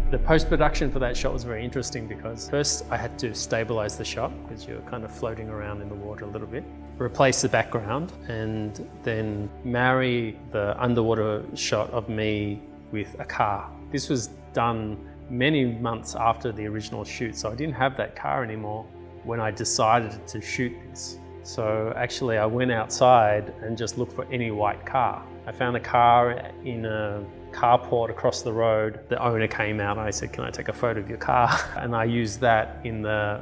The post-production for that shot was very interesting because first I had to stabilize the shot because you're kind of floating around in the water a little bit, replace the background, and then marry the underwater shot of me with a car. This was done many months after the original shoot, so I didn't have that car anymore when I decided to shoot this. So actually I went outside and just looked for any white car. I found a car in a carport across the road. The owner came out and I said, "Can I take a photo of your car?" And I used that in the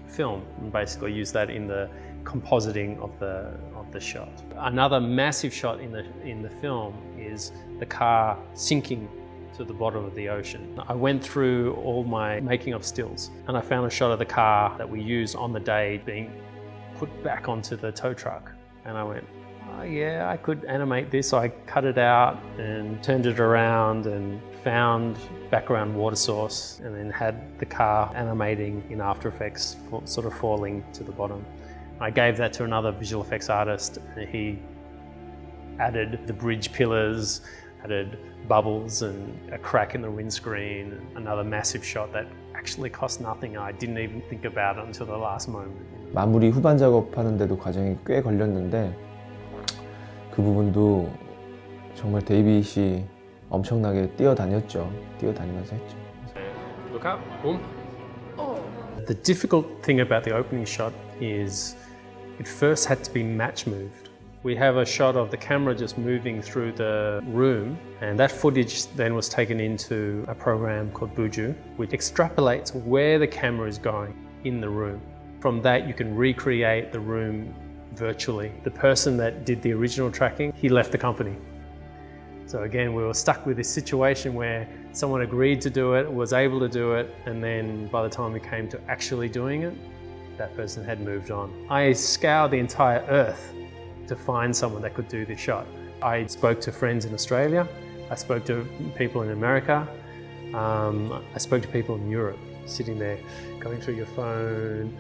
film, and basically used that in the compositing of the shot. Another massive shot in the film is the car sinking to the bottom of the ocean. I went through all my making of stills and I found a shot of the car that we used on the day being put back onto the tow truck, and I went, "Oh yeah, I could animate this." So I cut it out and turned it around and found background water source and then had the car animating in After Effects, sort of falling to the bottom. I gave that to another visual effects artist and he added the bridge pillars, added bubbles and a crack in the windscreen, another massive shot that actually cost nothing. I didn't even think about it until the last moment. 마무리 후반 작업하는데도 과정이 꽤 걸렸는데 그 부분도 정말 데이빗이 엄청나게 뛰어다니면서 했죠. Look up, boom. The difficult thing about the opening shot is it first had to be match moved. We have a shot of the camera just moving through the room, and that footage then was taken into a program called Buju, which extrapolates where the camera is going in the room. From that you can recreate the room virtually. The person that did the original tracking, he left the company. So again, we were stuck with this situation where someone agreed to do it, was able to do it, and then by the time we came to actually doing it, that person had moved on. I scoured the entire earth to find someone that could do this shot. I spoke to friends in Australia, I spoke to people in America, I spoke to people in Europe, sitting there, going through your phone,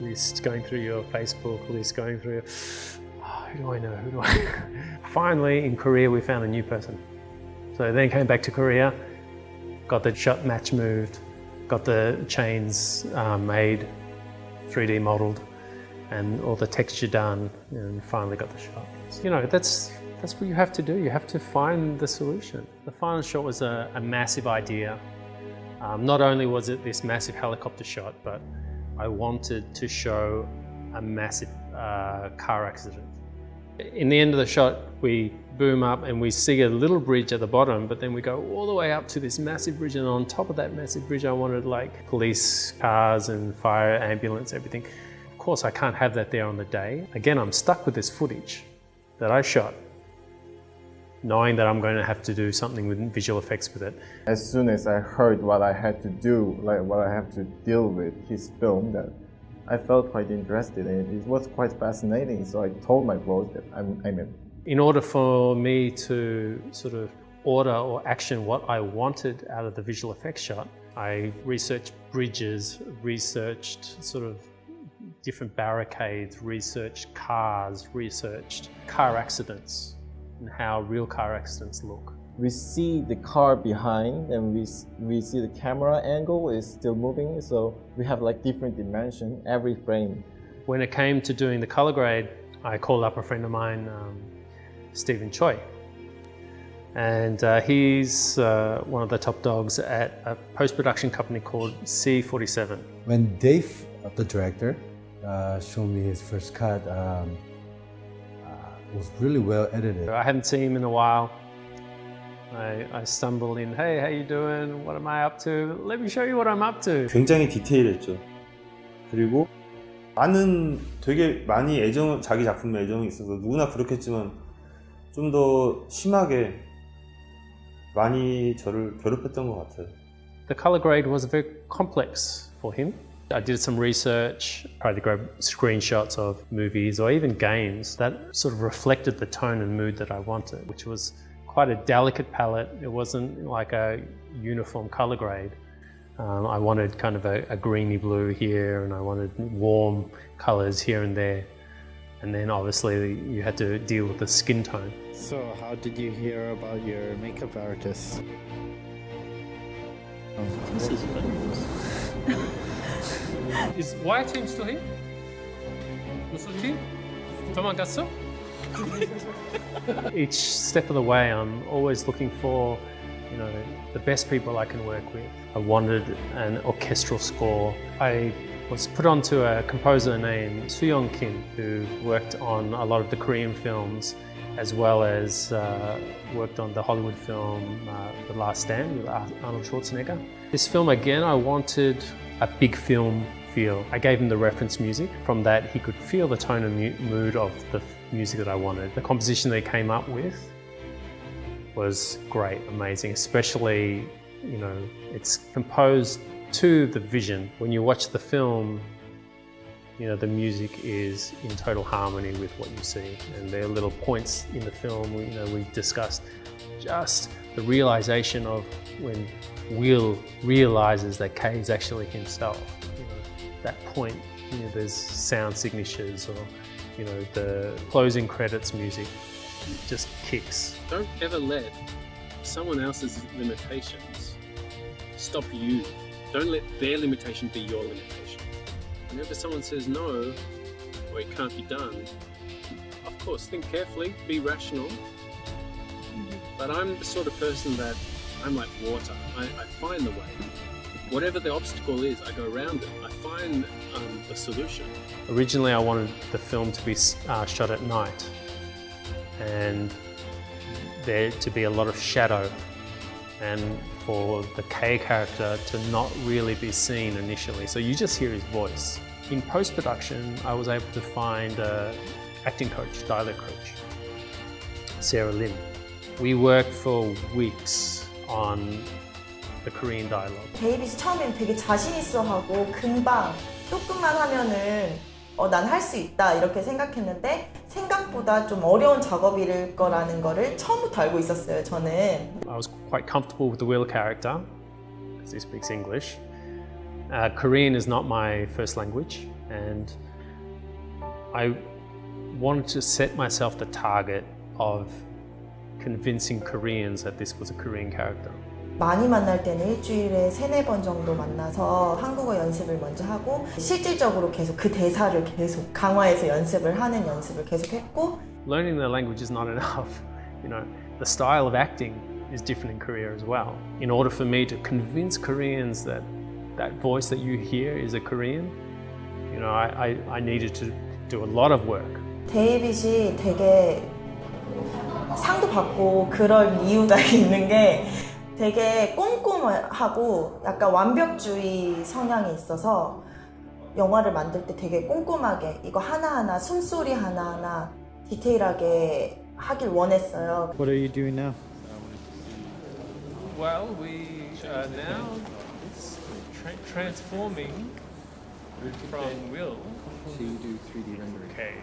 list, going through your Facebook list, going through your, who do I know, who do I know? Finally, in Korea, we found a new person. So then came back to Korea, got the shot match moved, got the chains made, 3D modeled, and all the texture done, and finally got the shot. You know, that's what you have to do. You have to find the solution. The final shot was a massive idea. Not only was it this massive helicopter shot, but I wanted to show a massive car accident. In the end of the shot, we boom up and we see a little bridge at the bottom, but then we go all the way up to this massive bridge, and on top of that massive bridge I wanted like police cars and fire, ambulance, everything. Of course I can't have that there on the day. Again, I'm stuck with this footage that I shot, knowing that I'm going to have to do something with visual effects with it. As soon as I heard what I had to do, like what I have to deal with his film, that I felt quite interested in it. It was quite fascinating, so I told my boss that I'm in. In order for me to sort of order or action what I wanted out of the visual effects shot, I researched bridges, researched sort of different barricades, researched cars, researched car accidents and how real car accidents look. We see the car behind and we see the camera angle is still moving, so we have like different dimension every frame. When it came to doing the color grade, I called up a friend of mine, Stephen Choi. And he's one of the top dogs at a post-production company called C47. When Dave, the director, showed me his first cut, it was really well edited. I hadn't seen him in a while. I stumbled in, "Hey, how you doing? What am I up to? Let me show you what I'm up to." 굉장히 디테일했죠. 그리고 되게 많이 자기 작품에 애정이 있어서 누구나 그렇겠지만 좀 더 심하게 많이 저를 괴롭혔던 것 같아요. The color grade was very complex for him. I did some research, tried to grab screenshots of movies or even games that sort of reflected the tone and mood that I wanted, which was quite a delicate palette. It wasn't like a uniform color grade. I wanted kind of a greeny blue here, and I wanted warm colors here and there. And then obviously you had to deal with the skin tone. So how did you hear about your makeup artist? Is Wire Team still here? 무슨 team? 도망갔어? Each step of the way, I'm always looking for, the best people I can work with. I wanted an orchestral score. I was put onto a composer named Soo-young Kim, who worked on a lot of the Korean films, as well as worked on the Hollywood film The Last Stand with Arnold Schwarzenegger. This film, again, I wanted a big film feel. I gave him the reference music. From that, he could feel the tone and mood of the music that I wanted. The composition they came up with was great, amazing, especially, it's composed to the vision. When you watch the film, the music is in total harmony with what you see. And there are little points in the film, we discussed just the realization of when Will realizes that Kay is actually himself. That point, there's sound signatures or, the closing credits music just kicks. Don't ever let someone else's limitations stop you. Don't let their limitation be your limitation. Whenever someone says no, or it can't be done, of course, think carefully, be rational. But I'm the sort of person that I'm like water. I find the way. Whatever the obstacle is, I go around it. I find the solution. Originally, I wanted the film to be shot at night and there to be a lot of shadow, and for the Kay character to not really be seen initially. So you just hear his voice. In post-production, I was able to find an acting coach, dialect coach, Sarah Lim. We worked for weeks on the Korean dialogue. 데이빗이 처음엔 되게 자신 있어 하고 금방 조금만 하면은 난 할 수 있다 이렇게 생각했는데 생각보다 좀 어려운 작업일 거라는 거를 처음부터 알고 있었어요, 저는. I was quite comfortable with the Will character because he speaks English. Korean is not my first language, and I wanted to set myself the target of convincing Koreans that this was a Korean character. 많이 만날 때는 일주일에 3-4번 정도 만나서 한국어 연습을 먼저 하고 실질적으로 계속 그 대사를 계속 강화해서 연습을 계속 했고 Learning the language is not enough. The style of acting is different in Korea as well. In order for me to convince Koreans that that voice that you hear is a Korean, I needed to do a lot of work. 데이빗이 되게 상도 받고 그럴 이유가 있는 게 되게 꼼꼼하고 약간 완벽주의 성향이 있어서 영화를 만들 때 되게 꼼꼼하게 이거 하나하나 숨소리 하나하나 디테일하게 하길 원했어요. What are you doing now? Well, we are now transforming from Will So you do 3D rendering. Kay.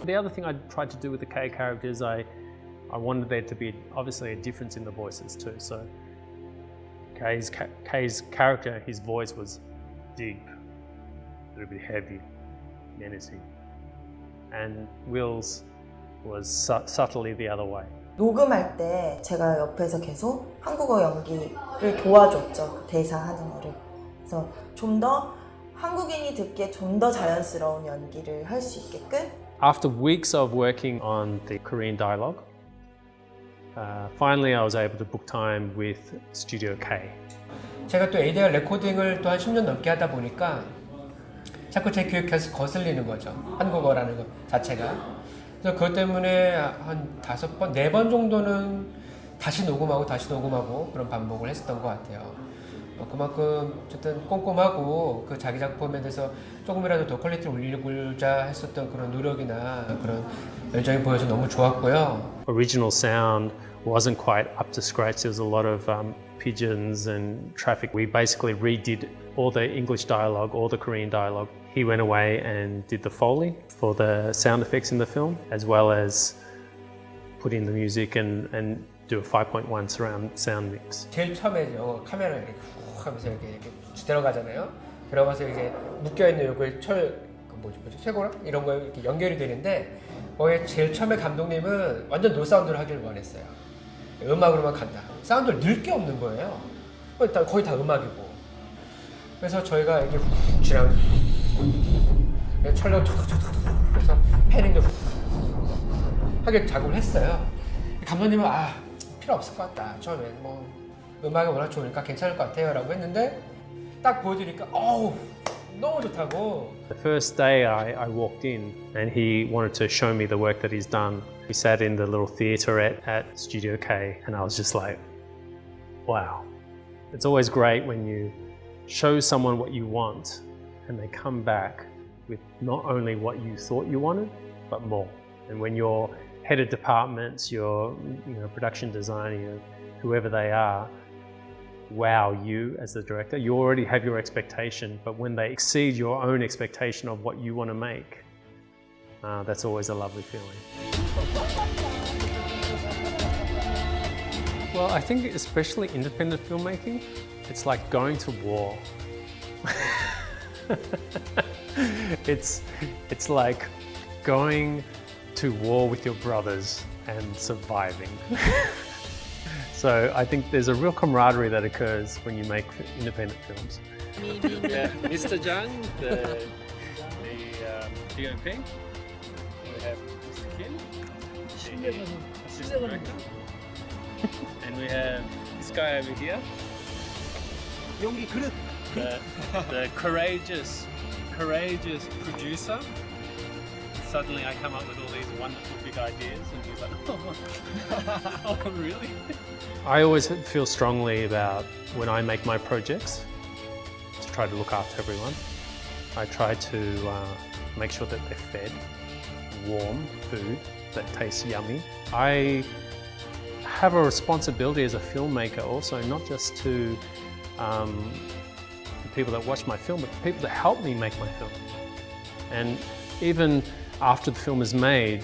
The other thing I tried to do with the Kay character is I wanted there to be obviously a difference in the voices too. So Kay's character, his voice was deep, a little bit heavy, menacing, and Will's was subtly the other way. 녹음할 때 제가 옆에서 계속 한국어 연기를 도와줬죠. 대사 하는 거를. 그래서 좀 더 한국인이 듣기에 좀 더 자연스러운 연기를 할 수 있게끔. After weeks of working on the Korean dialogue, finally I was able to book time with Studio K. 제가 또 ADR 레코딩을 또 한 10년 넘게 하다 보니까 자꾸 제 귀에 계속 거슬리는 거죠. 한국어라는 것 자체가. 그래서 그것 때문에 한 5번, 4번 정도는 다시 녹음하고 그런 반복을 했었던 것 같아요. 그만큼 어쨌든 꼼꼼하고 그 자기 작품에 대해서 조금이라도 더 퀄리티를 올리고자 했었던 그런 노력이나 그런 열정이 보여서 너무 좋았고요. Original sound wasn't quite up to scratch. There was a lot of pigeons and traffic. We basically redid all the English dialogue, all the Korean dialogue. He went away and did the Foley for the sound effects in the film, as well as put in the music and do a 5.1 surround sound mix. 제일 처음에 카메라 이렇게 훅 하면서 이렇게 들어가잖아요. 들어가서 이제 묶여있는 요걸 쇠고랑 이런 거에 이렇게 연결이 되는데 거기에 제일 처음에 감독님은 완전 노사운드를 하길 원했어요. 음악으로만 간다. 사운드를 넣을 게 없는 거예요. 거의 다 음악이고. 그래서 저희가 이게 훅 지나고 촬영 툭툭툭툭 그래서 패닝도 하게 작업을 했어요. 감독님은 필요 없을 것 같다. 처음엔 뭐 음악이 워낙 좋으니까 괜찮을 것 같아요라고 했는데 딱 보여드리니까 너무 좋다고. The first day I walked in and he wanted to show me the work that he's done. We sat in the little theatre at Studio K and I was just like, wow. It's always great when you show someone what you want and they come back with not only what you thought you wanted, but more. And when your head of departments, your production designer, whoever they are, wow you as the director, you already have your expectation, but when they exceed your own expectation of what you want to make, that's always a lovely feeling. Well, I think especially independent filmmaking, it's like going to war. It's like going to war with your brothers and surviving. So I think there's a real camaraderie that occurs when you make independent films. Mr. Jung, the DOP. We have Mr. Kim, the assistant director. And we have this guy over here. The courageous producer. Suddenly I come up with all these wonderful big ideas and he's like, oh really? I always feel strongly about when I make my projects to try to look after everyone. I try to make sure that they're fed warm food that tastes yummy. I have a responsibility as a filmmaker also, not just to the people that watch my film, but the people that help me make my film. And even after the film is made,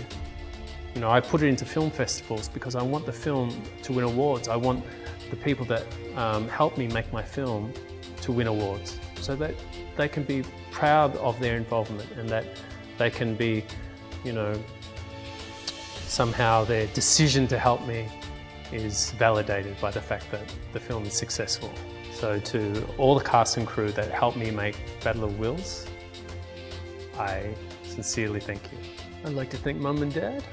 I put it into film festivals because I want the film to win awards. I want the people that help me make my film to win awards so that they can be proud of their involvement and that they can be, somehow their decision to help me is validated by the fact that the film is successful. So to all the cast and crew that helped me make Battle of Wills, I sincerely thank you. I'd like to thank Mum and Dad.